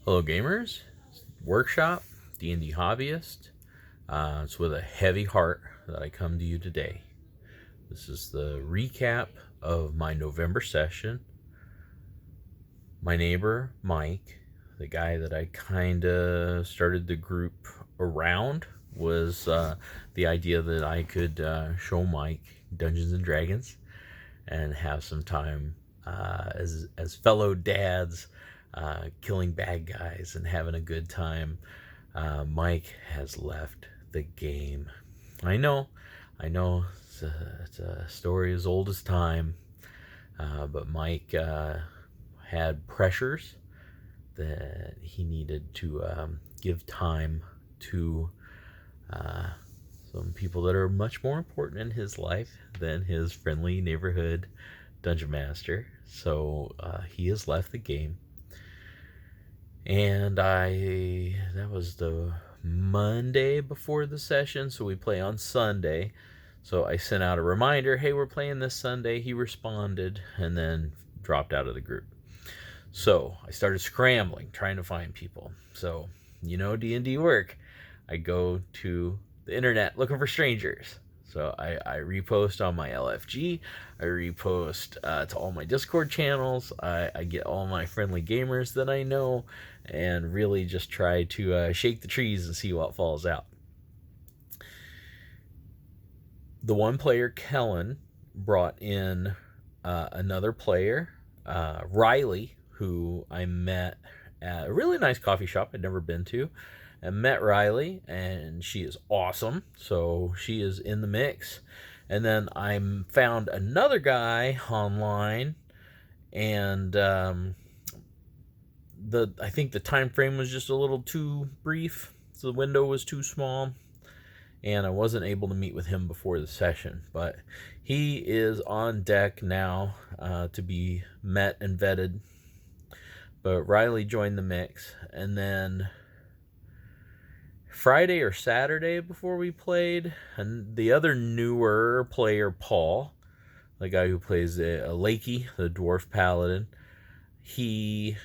Hello, gamers. Workshop, D&D Hobbyist. It's with a heavy heart that I come to you today. This is the recap of my November session. My neighbor, Mike, the guy that I kind of started the group around, was the idea that I could show Mike Dungeons and Dragons and have some time as fellow dads, killing bad guys and having a good time. Mike has left the game. I know, it's a story as old as time, but Mike had pressures that he needed to give time to some people that are much more important in his life than his friendly neighborhood dungeon master. So he has left the game. And that was the Monday before the session, so we play on Sunday. So I sent out a reminder, hey, we're playing this Sunday. He responded and then dropped out of the group. So I started scrambling, trying to find people. So, D&D work. I go to the internet looking for strangers. So I repost on my LFG. I repost to all my Discord channels. I get all my friendly gamers that I know and really just try to shake the trees and see what falls out. The one player, Kellen, brought in another player, Riley, who I met at a really nice coffee shop I'd never been to. I met Riley, and she is awesome, so she is in the mix. And then I found another guy online, and I think the time frame was just a little too brief, so the window was too small, and I wasn't able to meet with him before the session. But he is on deck now to be met and vetted. But Riley joined the mix, and then Friday or Saturday before we played, and the other newer player, Paul, the guy who plays Lakey, the dwarf paladin, he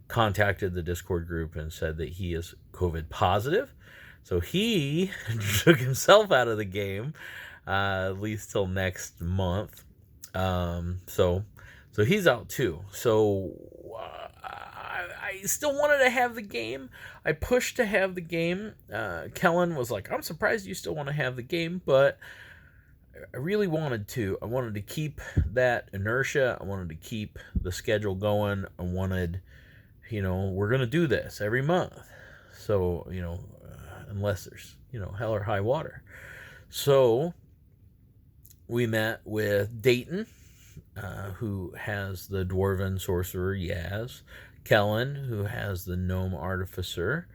contacted the Discord group and said that he is COVID positive. So he took himself out of the game, at least till next month. So he's out too. So I still wanted to have the game. I pushed to have the game. Kellen was like, I'm surprised you still want to have the game, but I really wanted to. I wanted to keep that inertia. I wanted to keep the schedule going. I wanted, we're going to do this every month. So, unless there's, hell or high water. So we met with Dayton, who has the dwarven sorcerer Yaz, Kellen, who has the gnome artificer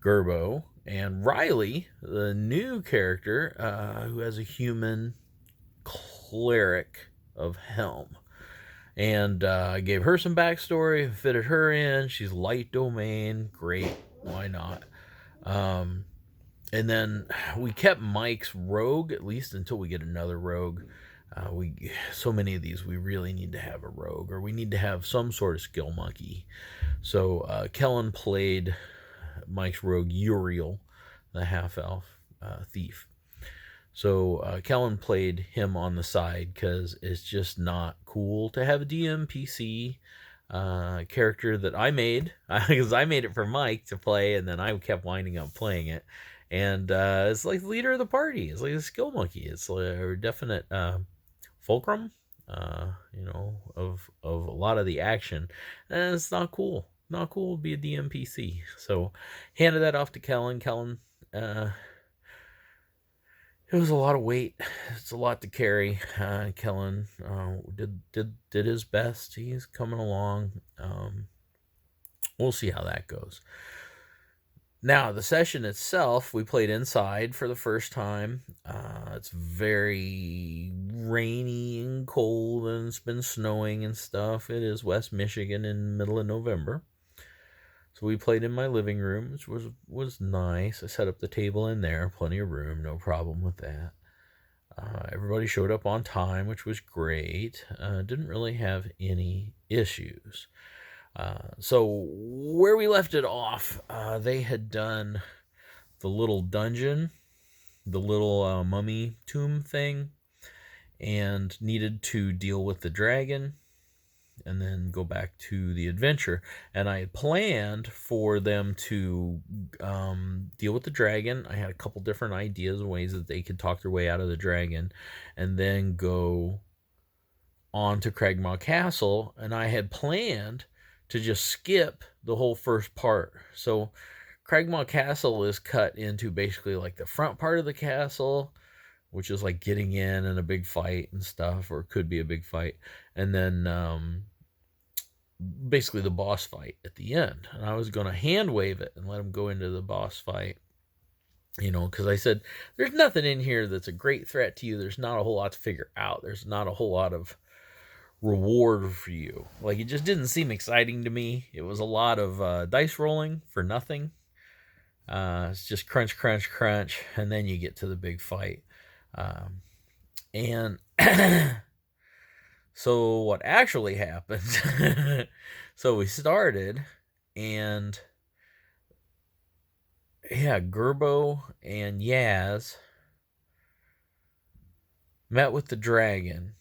Gerbo, and Riley, the new character, who has a human cleric of Helm. And I gave her some backstory, fitted her in. She's light domain, great, why not? And then we kept Mike's rogue, at least until we get another rogue. So many of these, we really need to have a rogue, or we need to have some sort of skill monkey. So Kellen played Mike's rogue Uriel, the half-elf thief. So Kellen played him on the side because it's just not cool to have a DMPC character that I made, because I made it for Mike to play, and then I kept winding up playing it. And it's like the leader of the party. It's like a skill monkey. It's like a definite fulcrum, of a lot of the action. And it's not cool. Not cool to be a DMPC. So handed that off to Kellen. Kellen, it was a lot of weight. It's a lot to carry. Kellen did his best. He's coming along. We'll see how that goes. Now, the session itself, we played inside for the first time. It's very rainy and cold, and it's been snowing and stuff. It is West Michigan in the middle of November. So we played in my living room, which was nice. I set up the table in there, plenty of room, no problem with that. Everybody showed up on time, which was great. Didn't really have any issues. So where we left it off, they had done the little dungeon, the little mummy tomb thing, and needed to deal with the dragon and then go back to the adventure. And I had planned for them to deal with the dragon. I had a couple different ideas and ways that they could talk their way out of the dragon, and then go on to Cragmaw Castle. And I had planned to just skip the whole first part. So Cragmaw Castle is cut into basically like the front part of the castle, which is like getting in and a big fight and stuff, or could be a big fight, and then basically the boss fight at the end. And I was going to hand wave it and let him go into the boss fight, because I said, there's nothing in here that's a great threat to you. There's not a whole lot to figure out. There's not a whole lot of reward for you. Like, it just didn't seem exciting to me. It was a lot of dice rolling for nothing. It's just crunch, crunch, crunch, and then you get to the big fight. And so what actually happened, so we started, and Gerbo and Yaz met with the dragon.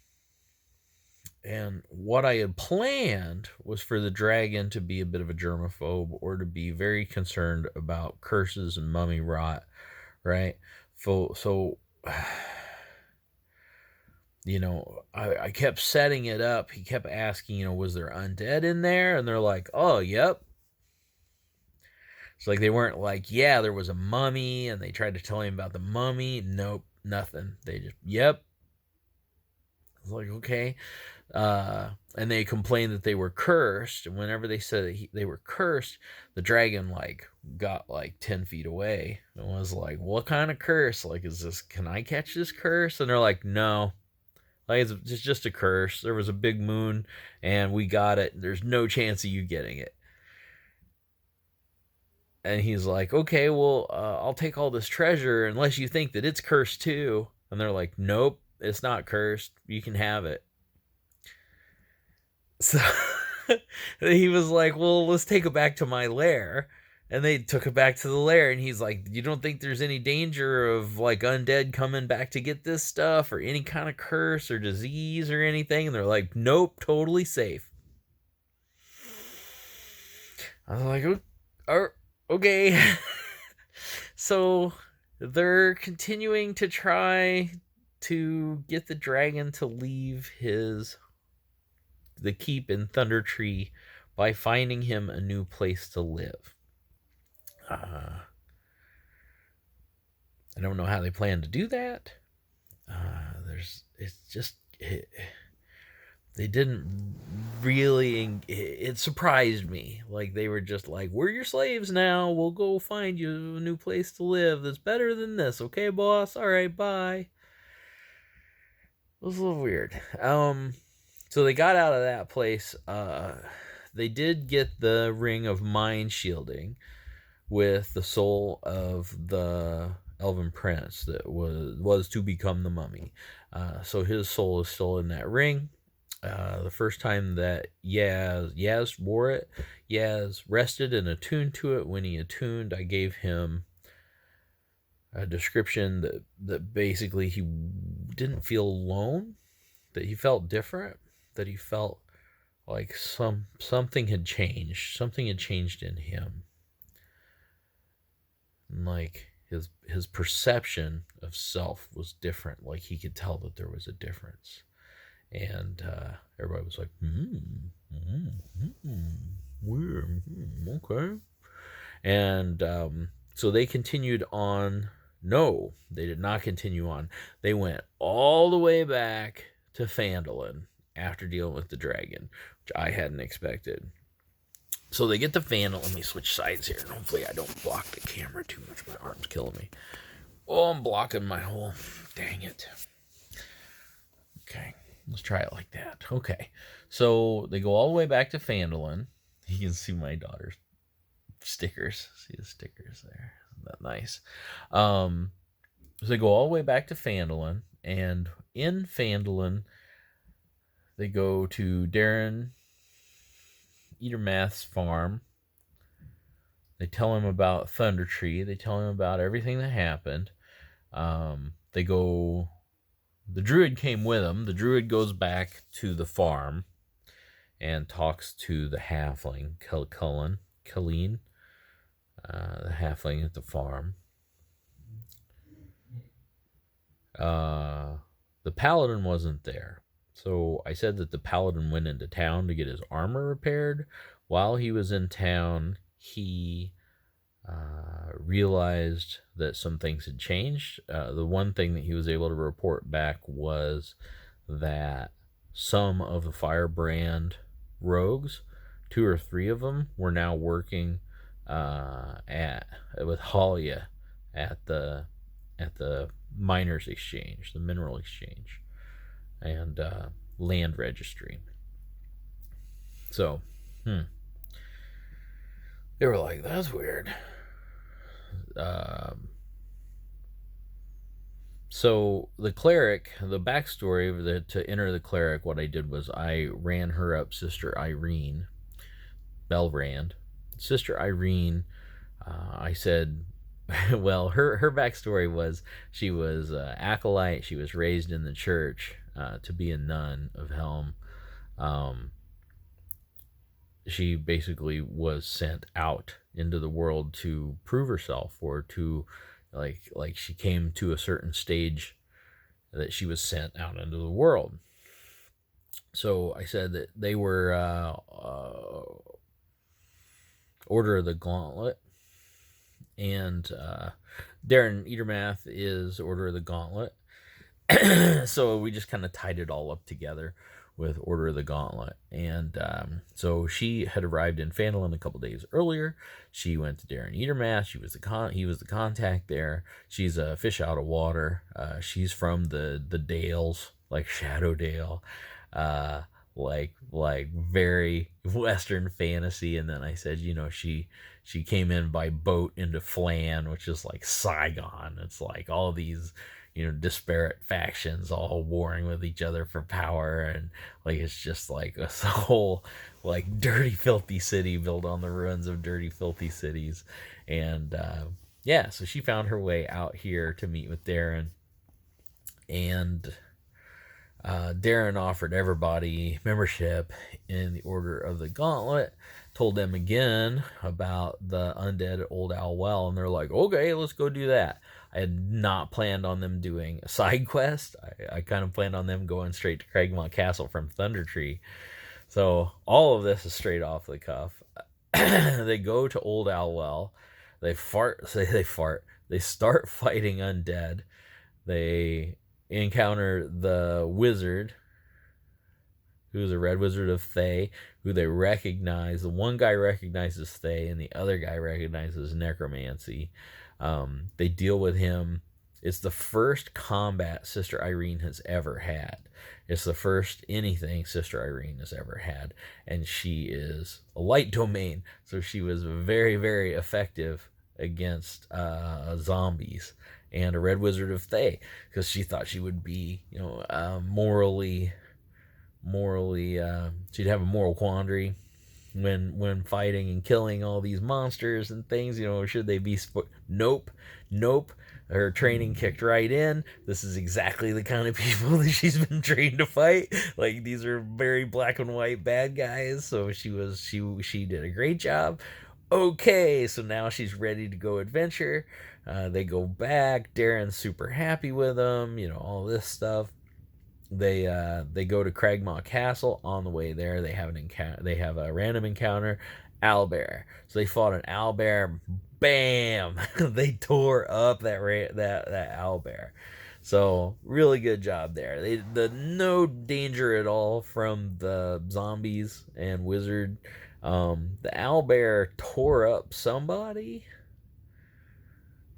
And what I had planned was for the dragon to be a bit of a germaphobe, or to be very concerned about curses and mummy rot, right? So I kept setting it up. He kept asking, was there undead in there? And they're like, oh, yep. It's like they weren't like, yeah, there was a mummy, and they tried to tell him about the mummy. Nope, nothing. They just, yep. I was like, okay. And they complained that they were cursed. And whenever they said that they were cursed, the dragon got 10 feet away and was like, what kind of curse? Like, can I catch this curse? And they're like, no. Like, it's just a curse. There was a big moon and we got it. There's no chance of you getting it. And he's like, okay, well, I'll take all this treasure unless you think that it's cursed too. And they're like, nope, it's not cursed. You can have it. So he was like, well, let's take it back to my lair. And they took it back to the lair, and he's like, you don't think there's any danger of undead coming back to get this stuff, or any kind of curse or disease or anything? And they're like, nope, totally safe. I was like, okay. So they're continuing to try to get the dragon to leave the keep in Thunder Tree by finding him a new place to live. I don't know how they plan to do that. They didn't really. It surprised me. Like, they were just like, we're your slaves now. We'll go find you a new place to live that's better than this. Okay, boss? All right, bye. It was a little weird. So they got out of that place. They did get the ring of mind shielding with the soul of the elven prince that was to become the mummy. So his soul is still in that ring. The first time that Yaz wore it, Yaz rested and attuned to it. When he attuned, I gave him a description that basically he didn't feel alone, that he felt different, that he felt like something had changed. Something had changed in him. Like his perception of self was different. Like, he could tell that there was a difference. And everybody was like, weird, okay. And so they continued on. No, they did not continue on. They went all the way back to Phandalin after dealing with the dragon, which I hadn't expected. So they get to Phandalin. Let me switch sides here, and hopefully I don't block the camera too much. My arm's killing me. Oh, I'm blocking my whole... Dang it. Okay, let's try it like that. Okay, so they go all the way back to Phandalin. You can see my daughter's stickers. See the stickers there? Isn't that nice? So they go all the way back to Phandalin, and in Phandalin, they go to Darren Eatermath's farm. They tell him about Thunder Tree. They tell him about everything that happened. They go. The druid came with him. The druid goes back to the farm and talks to the halfling, Colleen, the halfling at the farm. The paladin wasn't there. So I said that the paladin went into town to get his armor repaired. While he was in town, he realized that some things had changed. The one thing that he was able to report back was that some of the Firebrand rogues, 2 or 3 of them, were now working with Halia at the miners exchange, the mineral exchange, and land registry. So, they were like, that's weird. So the cleric, the backstory to enter the cleric, what I did was I ran her up Sister Irene, Belrand. Sister Irene, I said, well, her backstory was she was acolyte. She was raised in the church to be a nun of Helm. She basically was sent out into the world to prove herself, or to like she came to a certain stage that she was sent out into the world. So I said that they were Order of the Gauntlet, and Darren Eatermath is Order of the Gauntlet. So we just kind of tied it all up together with Order of the Gauntlet. And so she had arrived in Phandalin a couple days earlier. She went to Darren Eatermath. He was the contact there. She's a fish out of water. She's from the Dales, like Shadowdale, like very Western fantasy. And then I said, she came in by boat into Flan, which is like Saigon. It's like all these disparate factions all warring with each other for power, and like it's just like a whole like dirty filthy city built on the ruins of dirty filthy cities. And so she found her way out here to meet with Darren, and Darren offered everybody membership in the Order of the Gauntlet, told them again about the undead Old Owl Well, and they're like, okay, let's go do that. I had not planned on them doing a side quest. I kind of planned on them going straight to Cragmont Castle from Thunder Tree. So all of this is straight off the cuff. They go to Old Owl Well. They start fighting undead. They encounter the wizard, who's a red wizard of Thay, who they recognize. The one guy recognizes Thay, and the other guy recognizes necromancy. They deal with him. It's the first combat Sister Irene has ever had. It's the first anything Sister Irene has ever had. And she is a light domain, so she was very, very effective against zombies and a red wizard of Thay, because she thought she would be, morally, she'd have a moral quandary when fighting and killing all these monsters and things. Should they be nope. Her training kicked right in. This is exactly the kind of people that she's been trained to fight. Like, these are very black and white bad guys. So she did a great job. Okay, so now she's ready to go adventure. They go back. Darren's super happy with them. All this stuff. They go to Cragmont Castle. On the way there, they have a random encounter. Owlbear. So they fought an owlbear. Bam! They tore up that owlbear. So really good job there. No danger at all from the zombies and wizard. The owlbear tore up somebody.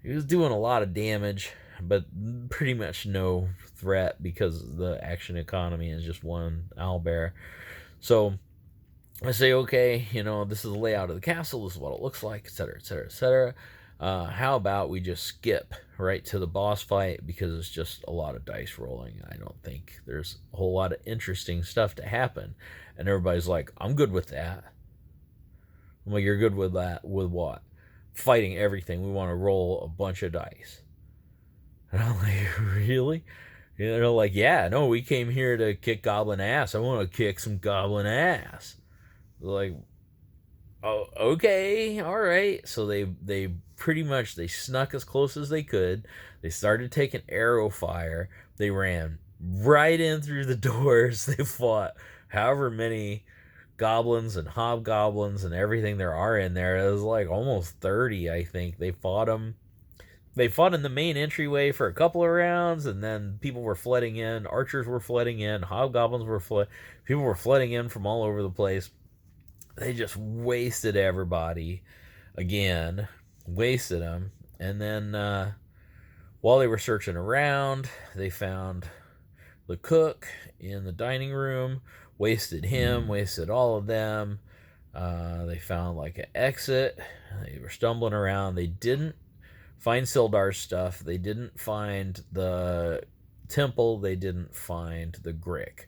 He was doing a lot of damage, but pretty much no threat because the action economy is just one owlbear. So I say, okay, this is the layout of the castle. This is what it looks like, etc., etc., etc. How about we just skip right to the boss fight, because it's just a lot of dice rolling. I don't think there's a whole lot of interesting stuff to happen. And everybody's like, I'm good with that. I'm like, you're good with that? With what? Fighting everything. We want to roll a bunch of dice. And I'm like, really? And they're like, yeah, no, we came here to kick goblin ass. I want to kick some goblin ass. They're like, oh, okay, all right. So they pretty much they snuck as close as they could. They started taking arrow fire. They ran right in through the doors. They fought however many goblins and hobgoblins and everything there are in there. It was like almost 30, I think. They fought them. They fought in the main entryway for a couple of rounds, and then people were flooding in. Archers were flooding in. Hobgoblins were people were flooding in from all over the place. They just wasted everybody again, wasted them. And then while they were searching around, they found the cook in the dining room, wasted him, wasted all of them. They found like an exit. They were stumbling around. They didn't find Sildar's stuff. They didn't find the temple. They didn't find the Grick.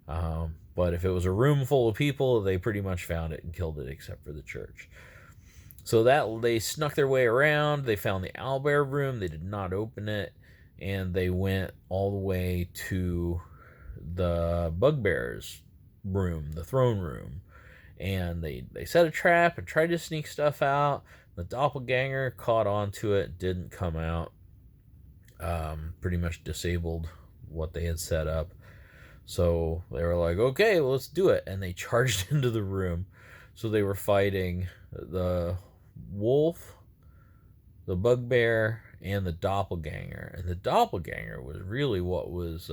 But if it was a room full of people, they pretty much found it and killed it, except for the church. So that they snuck their way around. They found the owlbear room. They did not open it, and they went all the way to the bugbear's room, the throne room, and they set a trap and tried to sneak stuff out. The doppelganger caught onto it, didn't come out. Pretty much disabled what they had set up. So they were like, okay, well, let's do it. And they charged into the room. So they were fighting the wolf, the bugbear, and the doppelganger. And the doppelganger was really what was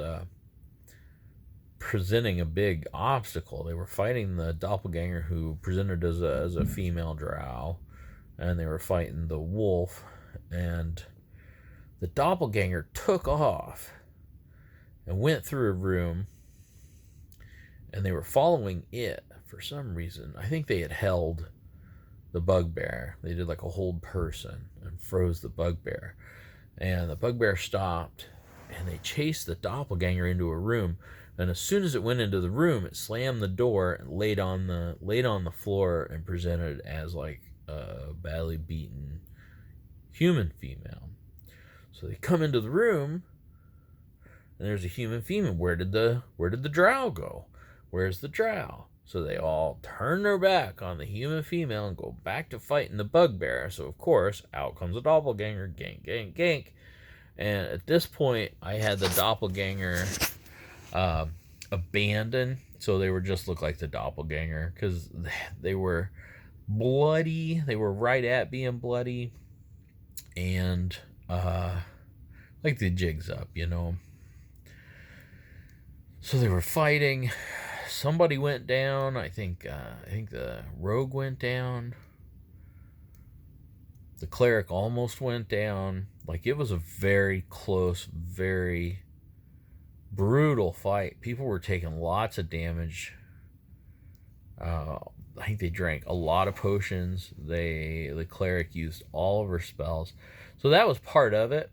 presenting a big obstacle. They were fighting the doppelganger, who presented as a female drow. And they were fighting the wolf. And the doppelganger took off and went through a room. And they were following it for some reason. I think they had held the bugbear. They did like a hold person and froze the bugbear. And the bugbear stopped, and they chased the doppelganger into a room. And as soon as it went into the room, it slammed the door and laid on the floor and presented as like a badly beaten human female. So they come into the room, and there's a human female. Where did the drow go? Where's the drow? So they all turn their back on the human female and go back to fighting the bugbear. So, of course, out comes the doppelganger. Gank, gank, gank. And at this point, I had the doppelganger abandoned. So they were just look like the doppelganger. Because they were bloody. They were right at being bloody. And, like the jig's up, you know. So they were fighting. Somebody went down. I think the rogue went down. The cleric almost went down. Like, it was a very close, very brutal fight. People were taking lots of damage. I think they drank a lot of potions. The cleric used all of her spells. So that was part of it.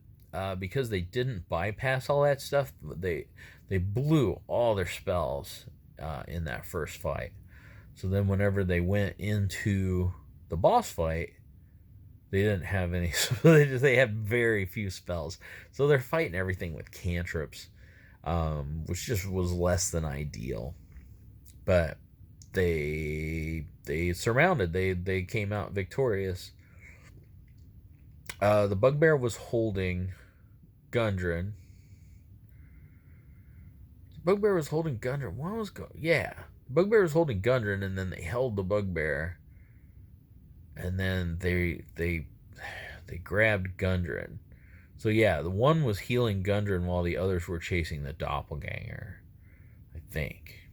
Because they didn't bypass all that stuff, they blew all their spells in that first fight. So then whenever they went into the boss fight, they didn't have any. They had very few spells. So they're fighting everything with cantrips, which just was less than ideal. But they surmounted. They came out victorious. The bugbear was holding Gundren. Bugbear was holding Gundren. What was Bugbear was holding Gundren, and then they held the bugbear, and then they grabbed Gundren. So yeah, the one was healing Gundren while the others were chasing the doppelganger, I think.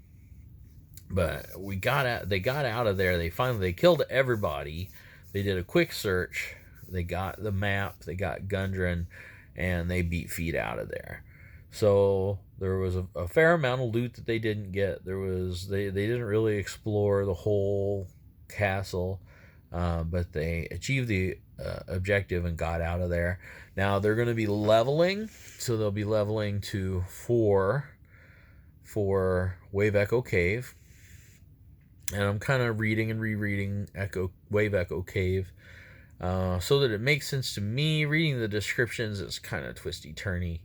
But they got out of there. They killed everybody. They did a quick search. They got the map. They got Gundren, and they beat feet out of there. So there was a fair amount of loot that they didn't get. They didn't really explore the whole castle, but they achieved the objective and got out of there. Now they're going to be leveling, so they'll be leveling to 4 for Wave Echo Cave. and I'm kind of reading and rereading Wave Echo Cave, so that it makes sense to me. Reading the descriptions is kind of twisty turny,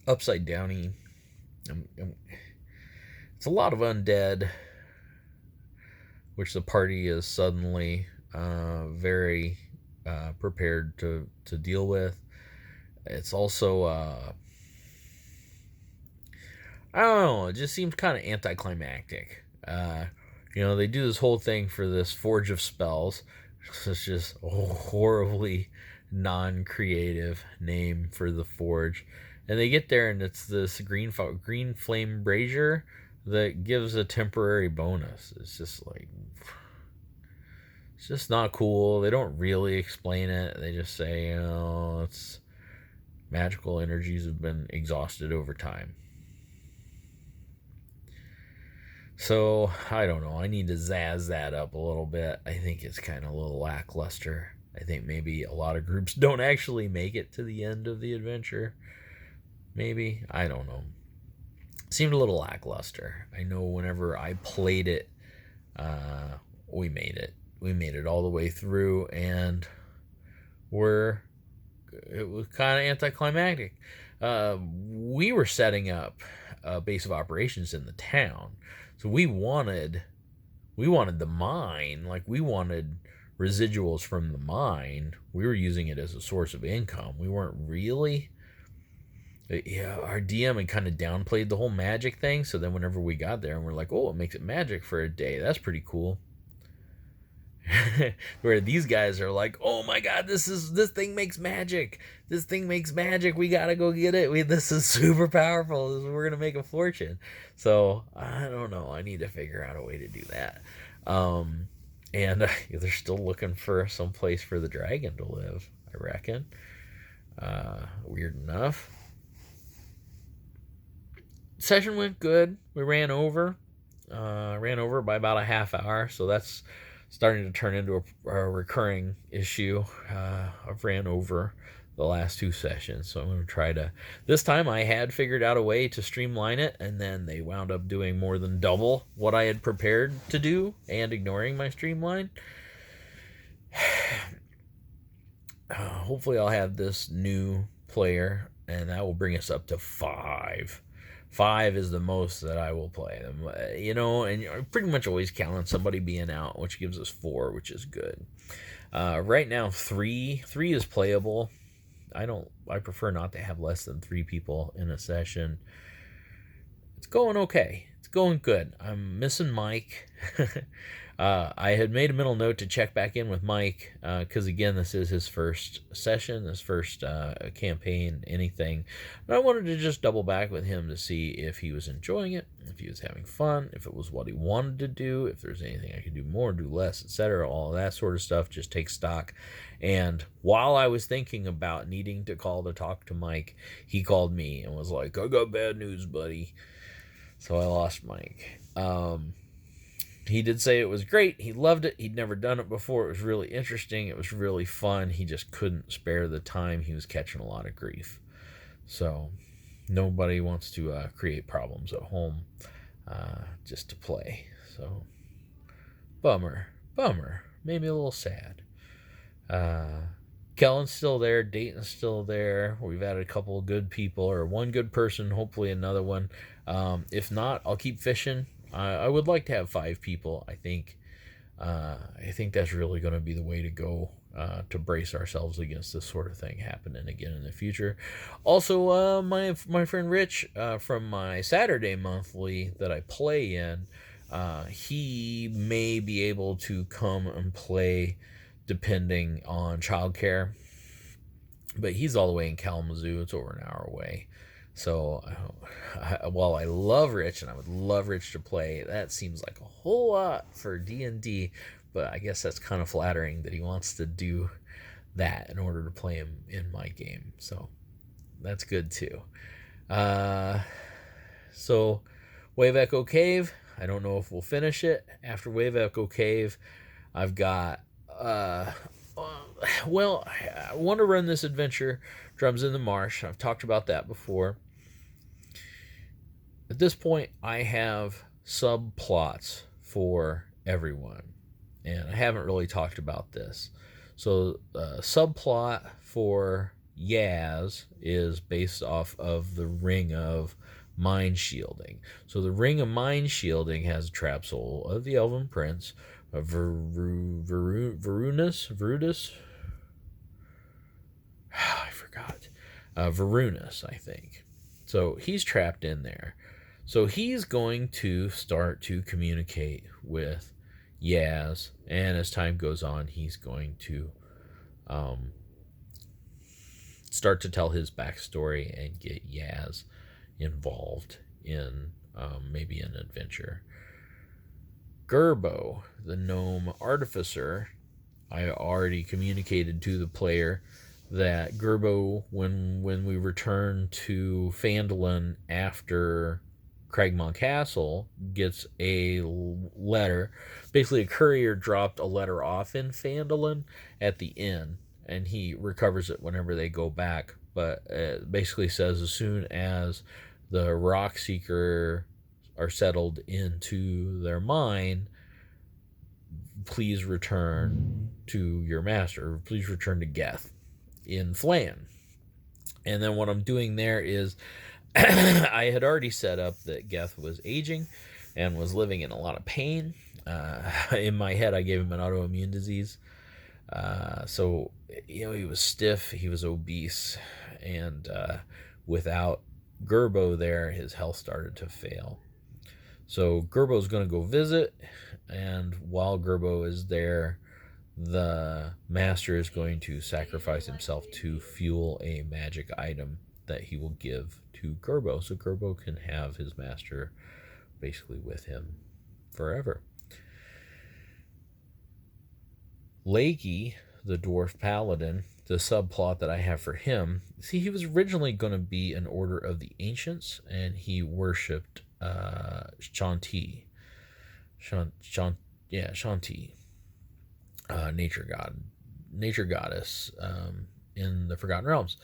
upside downy. It's a lot of undead, which the party is suddenly very prepared to deal with. It's also I don't know. It just seems kind of anticlimactic. They do this whole thing for this Forge of Spells. It's just a horribly non-creative name for the Forge. And they get there, and it's this green flame brazier that gives a temporary bonus. It's just not cool. They don't really explain it. They just say, it's magical energies have been exhausted over time. So, I don't know. I need to zazz that up a little bit. I think it's kind of a little lackluster. I think maybe a lot of groups don't actually make it to the end of the adventure. Maybe. I don't know. Seemed a little lackluster. I know whenever I played it, we made it. We made it all the way through, and it was kind of anticlimactic. We were setting up a base of operations in the town, so we wanted the mine. Like, we wanted residuals from the mine. We were using it as a source of income. We weren't really. Yeah, our DM had kind of downplayed the whole magic thing. So then whenever we got there and we're like, oh, it makes it magic for a day. That's pretty cool. Where these guys are like, oh my god, this thing makes magic. This thing makes magic. We gotta go get it. This is super powerful. We're gonna make a fortune. So I don't know. I need to figure out a way to do that. And they're still looking for some place for the dragon to live, I reckon. Weird enough. Session went good. We ran over by about a half hour, so that's starting to turn into a recurring issue. I've ran over the last 2 sessions, so I'm going to try to. This time I had figured out a way to streamline it, and then they wound up doing more than double what I had prepared to do and ignoring my streamline. Hopefully I'll have this new player, and that will bring us up to 5. 5 is the most that I will play them, and you're pretty much always counting somebody being out, which gives us 4, which is good. Right now, 3 is playable. I prefer not to have less than 3 people in a session. It's going okay. It's going good. I'm missing Mike. I had made a mental note to check back in with Mike, because again, this is his first session, his first campaign, anything. But I wanted to just double back with him to see if he was enjoying it, if he was having fun, if it was what he wanted to do, if there's anything I could do more, do less, etc. All of that sort of stuff, just take stock. And while I was thinking about needing to call to talk to Mike, he called me and was like, I got bad news, buddy. So I lost Mike. He did say it was great. He loved it. He'd never done it before. It was really interesting. It was really fun. He just couldn't spare the time. He was catching a lot of grief. So nobody wants to create problems at home just to play. So bummer. Made me a little sad. Kellen's still there. Dayton's still there. We've added a couple of good people, or one good person, hopefully another one. If not, I'll keep fishing. I would like to have 5 people. I think that's really going to be the way to go, to brace ourselves against this sort of thing happening again in the future. Also, my friend Rich, from my Saturday monthly that I play in, he may be able to come and play depending on childcare. But he's all the way in Kalamazoo. It's over an hour away. So, while I love Rich, and I would love Rich to play, that seems like a whole lot for D&D, but I guess that's kind of flattering that he wants to do that in order to play him in my game. So, that's good too. So, Wave Echo Cave, I don't know if we'll finish it. After Wave Echo Cave, I've got, I want to run this adventure, Drums in the Marsh. I've talked about that before. At this point, I have subplots for everyone. And I haven't really talked about this. So, subplot for Yaz is based off of the Ring of Mind Shielding. So, the Ring of Mind Shielding has a trap soul of the Elven Prince, Varunus? I forgot. Varunus, I think. So, he's trapped in there. So, he's going to start to communicate with Yaz, and as time goes on, he's going to start to tell his backstory and get Yaz involved in maybe an adventure. Gerbo, the gnome artificer, I already communicated to the player that Gerbo, when we return to Phandalin after Cragmaw Castle, gets a letter. Basically, a courier dropped a letter off in Phandalin at the inn, and he recovers it whenever they go back. But it basically says as soon as the Rock Seeker are settled into their mine, please return to your master. Please return to Geth in Flan. And then what I'm doing there is I had already set up that Geth was aging and was living in a lot of pain. In my head, I gave him an autoimmune disease. So, he was stiff, he was obese, and without Gerbo there, his health started to fail. So Gerbo's going to go visit, and while Gerbo is there, the master is going to sacrifice himself to fuel a magic item that he will give to Gerbo, so Gerbo can have his master basically with him forever. Lakey, the dwarf paladin, the subplot that I have for him, see, he was originally going to be an order of the ancients, and he worshipped Shanti, nature goddess in the Forgotten Realms.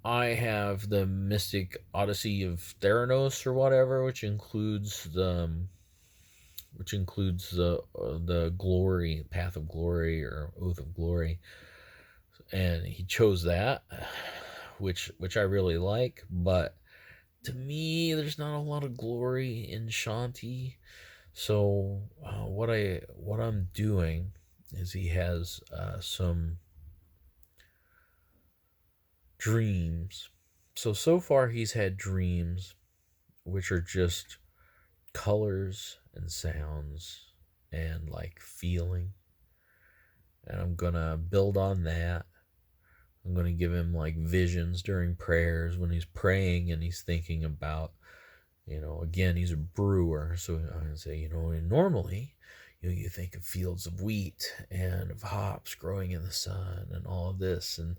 I have the Mystic Odyssey of Theranos or whatever, which includes the glory, path of glory, or oath of glory, and he chose that, which I really like. But to me, there's not a lot of glory in Shanti. So what I'm doing is he has some dreams. So far he's had dreams which are just colors and sounds and like feeling. And I'm gonna build on that. I'm gonna give him like visions during prayers when he's praying and he's thinking about, again, he's a brewer, so I say, normally, you think of fields of wheat and of hops growing in the sun and all of this, and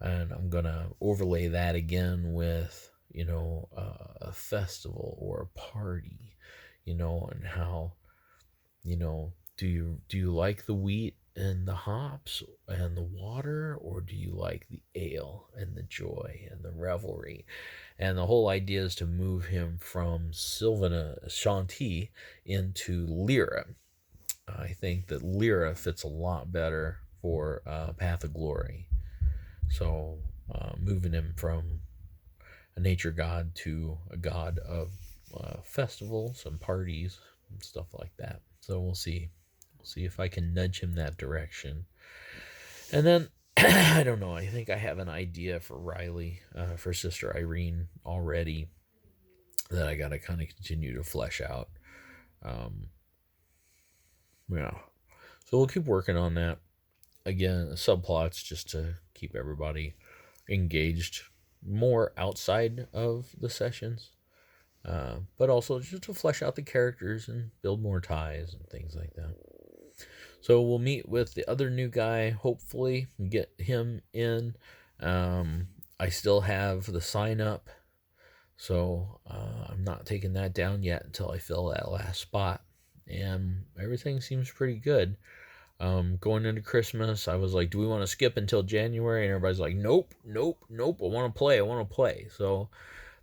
I'm gonna overlay that again with, a festival or a party, and how, do you like the wheat and the hops and the water, or do you like the ale and the joy and the revelry? And the whole idea is to move him from Shanti into Lyra. I think that Lyra fits a lot better for Path of Glory. So moving him from a nature god to a god of festivals and parties and stuff like that. So we'll see. We'll see if I can nudge him that direction. And then I don't know. I think I have an idea for Riley, for Sister Irene already, that I got to kind of continue to flesh out. Yeah. So we'll keep working on that. Again, subplots just to keep everybody engaged more outside of the sessions. But also just to flesh out the characters and build more ties and things like that. So we'll meet with the other new guy, hopefully, and get him in. I still have the sign up, so I'm not taking that down yet until I fill that last spot. And everything seems pretty good. Going into Christmas, I was like, do we want to skip until January? And everybody's like, nope. I want to play. So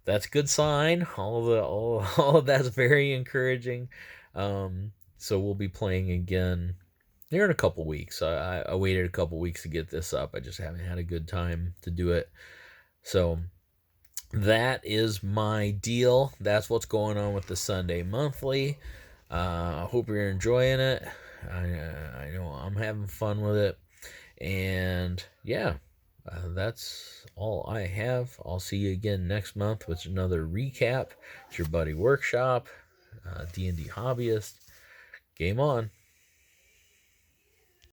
that's a good sign. All of that's very encouraging. So we'll be playing again here in a couple weeks. I waited a couple weeks to get this up. I just haven't had a good time to do it. So that is my deal. That's what's going on with the Sunday Monthly. I hope you're enjoying it. I know I'm having fun with it. And yeah, that's all I have. I'll see you again next month with another recap. It's your buddy Workshop, D&D Hobbyist. Game on.